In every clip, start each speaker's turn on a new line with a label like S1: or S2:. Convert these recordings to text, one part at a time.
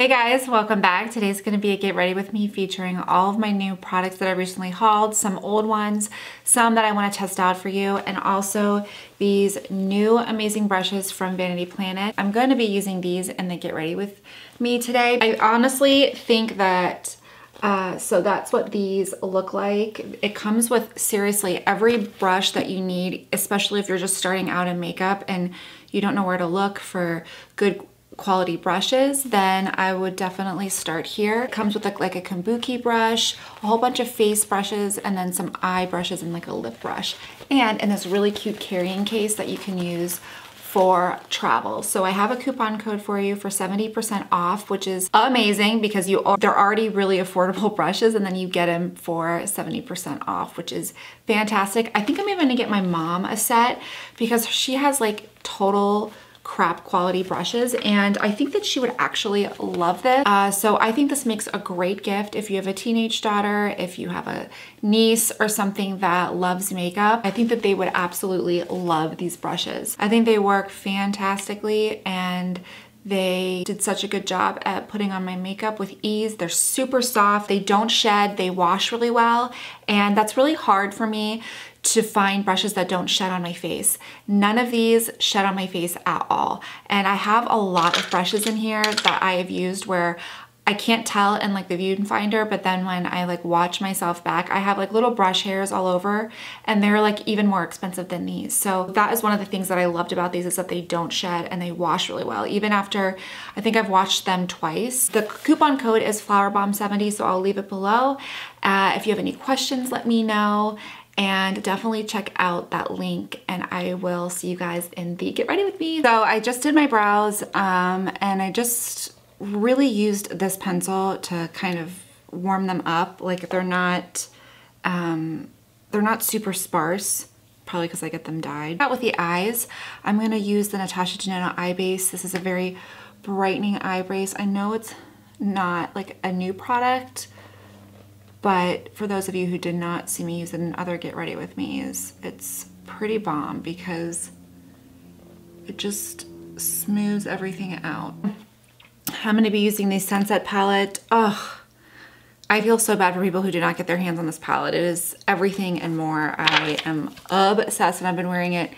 S1: Hey guys, welcome back. Today's going to be a get ready with me featuring all of my new products that I recently hauled, some old ones, some that I want to test out for you, and also these new amazing brushes from Vanity Planet. I'm going to be using these in the get ready with me today. I honestly think that so that's what these look like. It comes with seriously every brush that you need, especially if you're just starting out in makeup and you don't know where to look for good quality brushes, then I would definitely start here. It comes with like a kabuki brush, a whole bunch of face brushes, and then some eye brushes and like a lip brush. And in this really cute carrying case that you can use for travel. So I have a coupon code for you for 70% off, which is amazing because they're already really affordable brushes, and then you get them for 70% off, which is fantastic. I think I'm even gonna get my mom a set because she has like total crap quality brushes, and I think that she would actually love this. So I think this makes a great gift if you have a teenage daughter, if you have a niece or something that loves makeup. I think that they would absolutely love these brushes. I think they work fantastically, and they did such a good job at putting on my makeup with ease. They're super soft, they don't shed, they wash really well, and that's really hard for me to find brushes that don't shed on my face. None of these shed on my face at all. And I have a lot of brushes in here that I have used where I can't tell in like the viewfinder, but then when I like watch myself back, I have like little brush hairs all over, and they're like even more expensive than these. So that is one of the things that I loved about these, is that they don't shed and they wash really well. Even after, I think I've washed them twice. The coupon code is FlowerBomb70, so I'll leave it below. If you have any questions, let me know. And definitely check out that link, and I will see you guys in the get ready with me. So I just did my brows, and I just really used this pencil to kind of warm them up. Like they're not super sparse, probably because I get them dyed. Out with the eyes, I'm gonna use the Natasha Denona eye base. This is a very brightening eye base. I know it's not like a new product, but for those of you who did not see me use it in other get ready with me's, it's pretty bomb because it just smooths everything out. I'm gonna be using the Sunset palette. Ugh, I feel so bad for people who do not get their hands on this palette. It is everything and more. I am obsessed, and I've been wearing it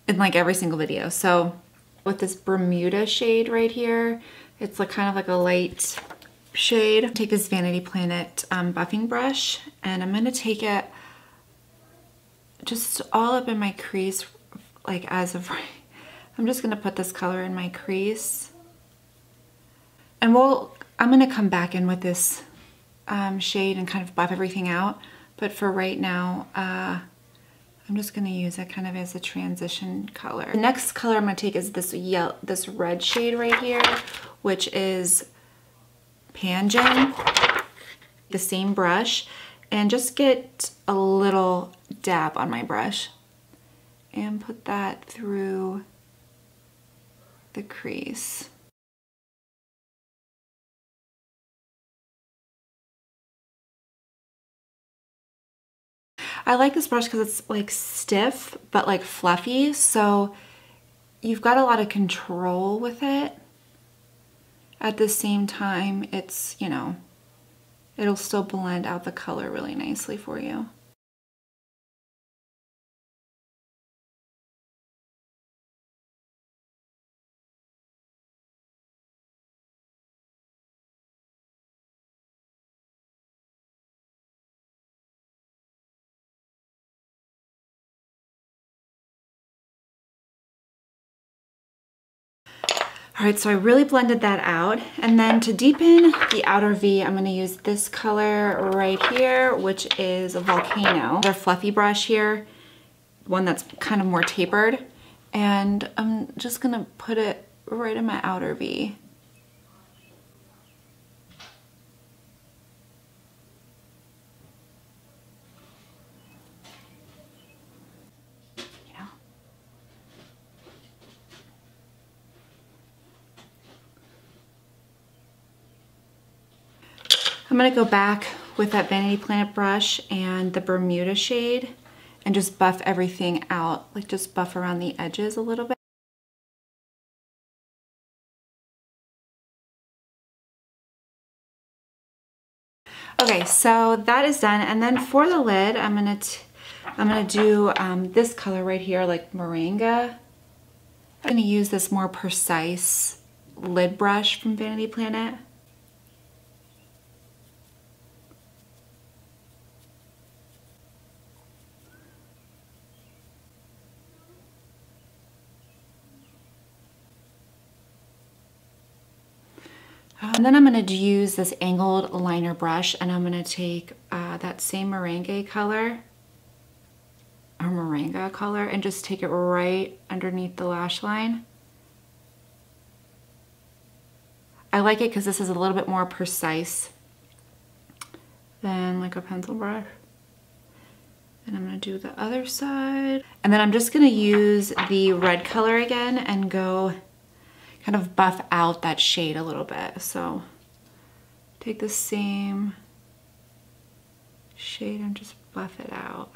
S1: in like every single video. So with this Bermuda shade right here, it's like kind of like a light shade. Take this Vanity Planet buffing brush, and I'm gonna take it just all up in my crease, like as of right. I'm just gonna put this color in my crease, and I'm gonna come back in with this shade and kind of buff everything out. But for right now, I'm just gonna use it kind of as a transition color. The next color I'm gonna take is this red shade right here, which is Panjin, the same brush, and just get a little dab on my brush and put that through the crease. I like this brush because it's like stiff but like fluffy, so you've got a lot of control with it. At the same time, it's, you know, it'll still blend out the color really nicely for you. All right, so I really blended that out. And then to deepen the outer V, I'm gonna use this color right here, which is a Volcano. Another fluffy brush here, one that's kind of more tapered. And I'm just gonna put it right in my outer V. I'm gonna go back with that Vanity Planet brush and the Bermuda shade and just buff everything out, like just buff around the edges a little bit. Okay, so that is done. And then for the lid, I'm gonna do this color right here, like Moringa. I'm gonna use this more precise lid brush from Vanity Planet. And then I'm going to use this angled liner brush, and I'm going to take that same Moringa color, and just take it right underneath the lash line. I like it because this is a little bit more precise than like a pencil brush. And I'm going to do the other side. And then I'm just going to use the red color again and go kind of buff out that shade a little bit. So take the same shade and just buff it out.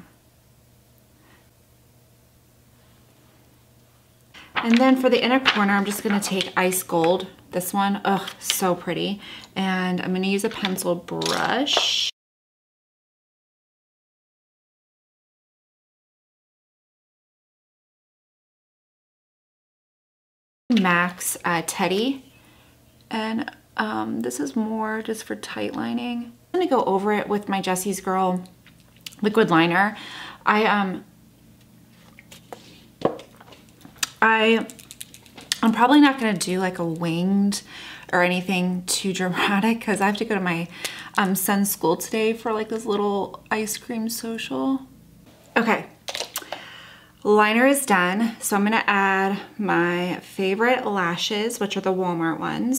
S1: And then for the inner corner, I'm just gonna take Ice Gold, this one, ugh, so pretty. And I'm gonna use a pencil brush. Max Teddy, and this is more just for tight lining. I'm gonna go over it with my Jessie's Girl liquid liner. I'm probably not gonna do like a winged or anything too dramatic because I have to go to my son's school today for like this little ice cream social. Okay. Liner is done, so I'm gonna add my favorite lashes, which are the Walmart ones.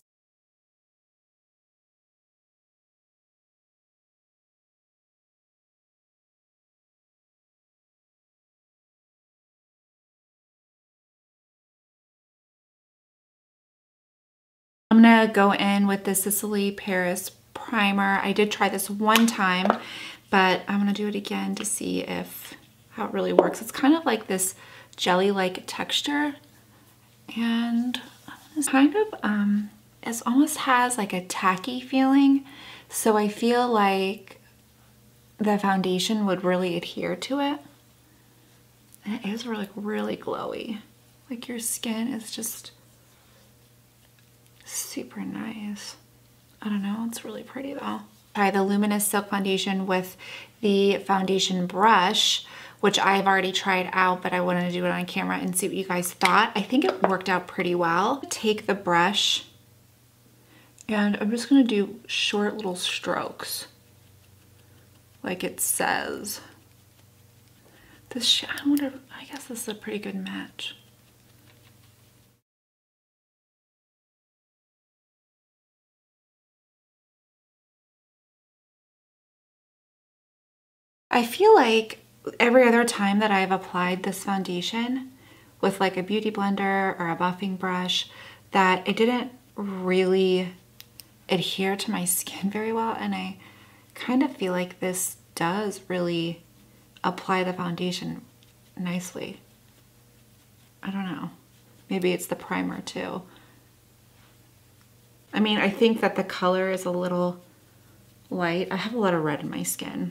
S1: I'm gonna go in with the Sicily Paris primer. I did try this one time, but I'm gonna do it again to see how it really works. It's kind of like this jelly-like texture, and it's kind of it almost has like a tacky feeling, so I feel like the foundation would really adhere to it. And it is really glowy. Like your skin is just super nice. I don't know, it's really pretty though. Try the Luminous Silk Foundation with the foundation brush, which I've already tried out, but I wanted to do it on camera and see what you guys thought. I think it worked out pretty well. Take the brush and I'm just gonna do short little strokes, like it says. I guess this is a pretty good match. I feel like every other time that I've applied this foundation with like a beauty blender or a buffing brush, that it didn't really adhere to my skin very well, and I kind of feel like this does really apply the foundation nicely. I don't know. Maybe it's the primer too. I mean, I think that the color is a little light. I have a lot of red in my skin.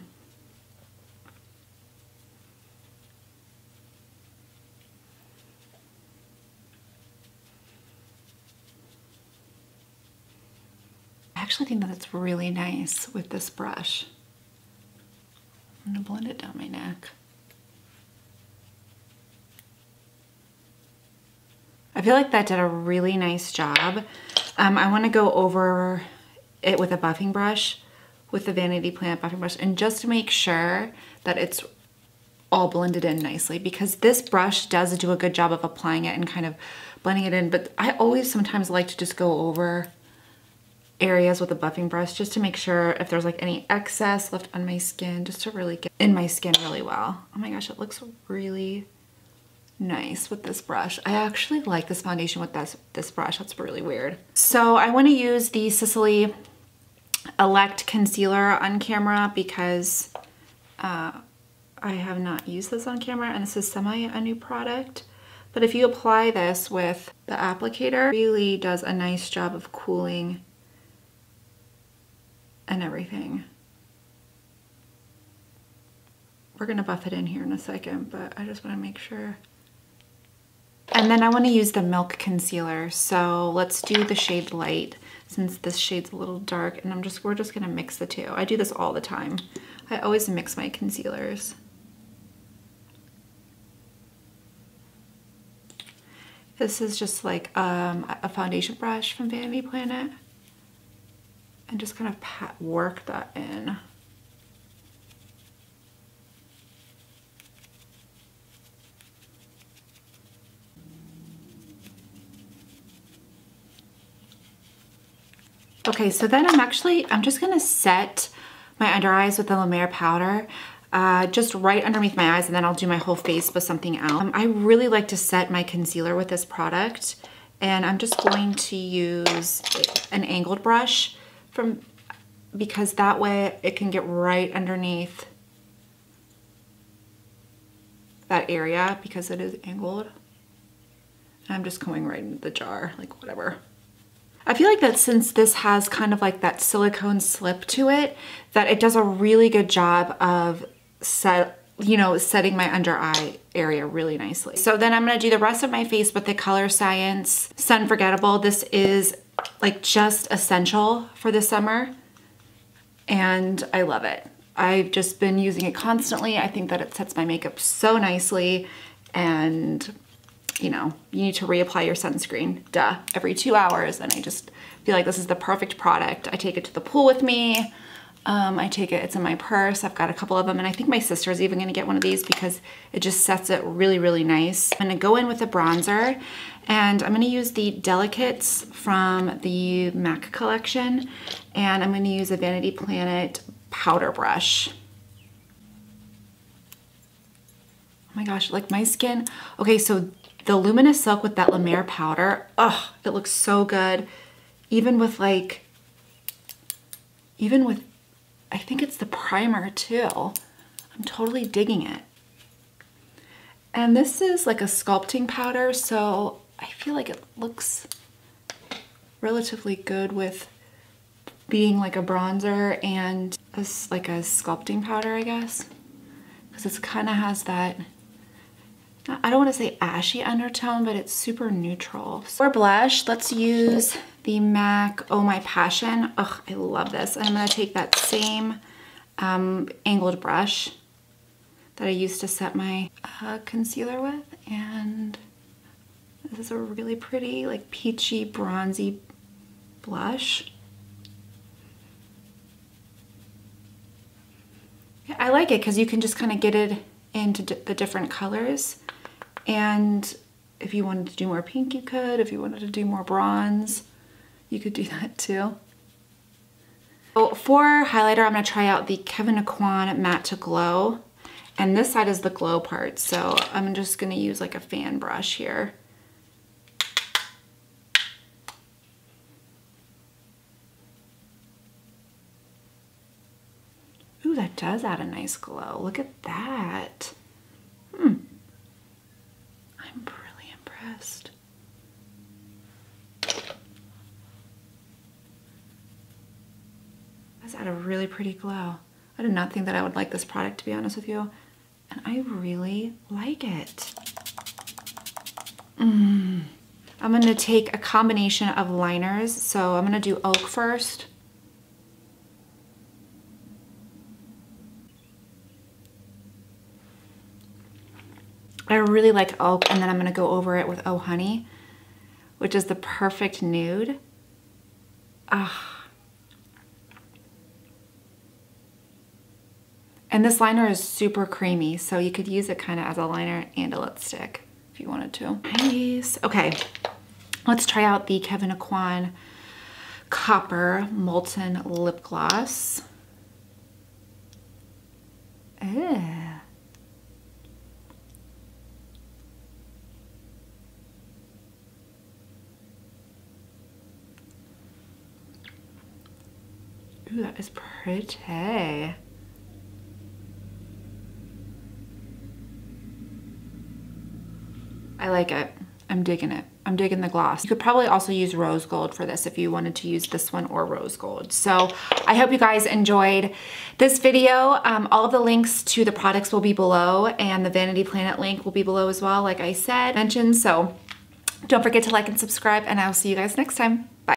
S1: I actually think that it's really nice with this brush. I'm gonna blend it down my neck. I feel like that did a really nice job. I want to go over it with a buffing brush, with the Vanity Planet buffing brush, and just to make sure that it's all blended in nicely, because this brush does do a good job of applying it and kind of blending it in, but I always sometimes like to just go over areas with a buffing brush just to make sure if there's like any excess left on my skin, just to really get in my skin really well. Oh my gosh, it looks really nice with this brush. I actually like this foundation with this brush. That's really weird. So I want to use the Sicily Elect Concealer on camera because I have not used this on camera, and this is a new product. But if you apply this with the applicator, it really does a nice job of cooling and everything. we're gonna buff it in here in a second, but I just wanna make sure. And then I wanna use the Milk Concealer. So let's do the shade Light since this shade's a little dark, and we're just gonna mix the two. I do this all the time. I always mix my concealers. This is just like a foundation brush from Vanity Planet. And just kind of work that in. Okay, so then I'm just gonna set my under eyes with the Lumiere powder, just right underneath my eyes, and then I'll do my whole face with something else. I really like to set my concealer with this product, and I'm just going to use an angled brush because that way it can get right underneath that area because it is angled. And I'm just going right into the jar, like whatever. I feel like that since this has kind of like that silicone slip to it, that it does a really good job of setting my under eye area really nicely. So then I'm gonna do the rest of my face with the Color Science Sun Forgettable. This is like just essential for the summer and I love it. I've just been using it constantly. I think that it sets my makeup so nicely, and you know, you need to reapply your sunscreen, duh, every 2 hours, and I just feel like this is the perfect product. I take it to the pool with me. I take it, it's in my purse. I've got a couple of them, and I think my sister is even gonna get one of these because it just sets it really, really nice. I'm gonna go in with a bronzer, and I'm gonna use the Delicates from the MAC collection, and I'm gonna use a Vanity Planet powder brush. Oh my gosh, like my skin, okay, so the Luminous Silk with that Lumiere powder, oh, it looks so good. Even with, I think it's the primer too. I'm totally digging it. And this is like a sculpting powder, so I feel like it looks relatively good with being like a bronzer and like a sculpting powder, I guess. Because it kind of has that, I don't want to say ashy undertone, but it's super neutral. For blush, let's use the MAC Oh My Passion. Ugh, I love this. And I'm going to take that same angled brush that I used to set my concealer with. And this is a really pretty, like peachy, bronzy blush. Yeah, I like it because you can just kind of get it into the different colors. And if you wanted to do more pink, you could. If you wanted to do more bronze, you could do that too. So for highlighter, I'm gonna try out the Kevyn Aucoin Matte to Glow. And this side is the glow part. So I'm just gonna use like a fan brush here. Ooh, that does add a nice glow. Look at that. I'm really impressed. That's add a really pretty glow. I did not think that I would like this product, to be honest with you. And I really like it. I'm gonna take a combination of liners. So I'm gonna do Oak first. I really like Oak, and then I'm gonna go over it with Oh Honey, which is the perfect nude. Ah. And this liner is super creamy, so you could use it kind of as a liner and a lipstick if you wanted to. Nice. Okay, let's try out the Kevyn Aucoin Copper Molten Lip Gloss. Ew. Ooh, that is pretty. I like it. I'm digging it. I'm digging the gloss. You could probably also use rose gold for this if you wanted to use this one or rose gold. So I hope you guys enjoyed this video. All of the links to the products will be below, and the Vanity Planet link will be below as well, like I said, mentioned. So don't forget to like and subscribe, and I'll see you guys next time. Bye.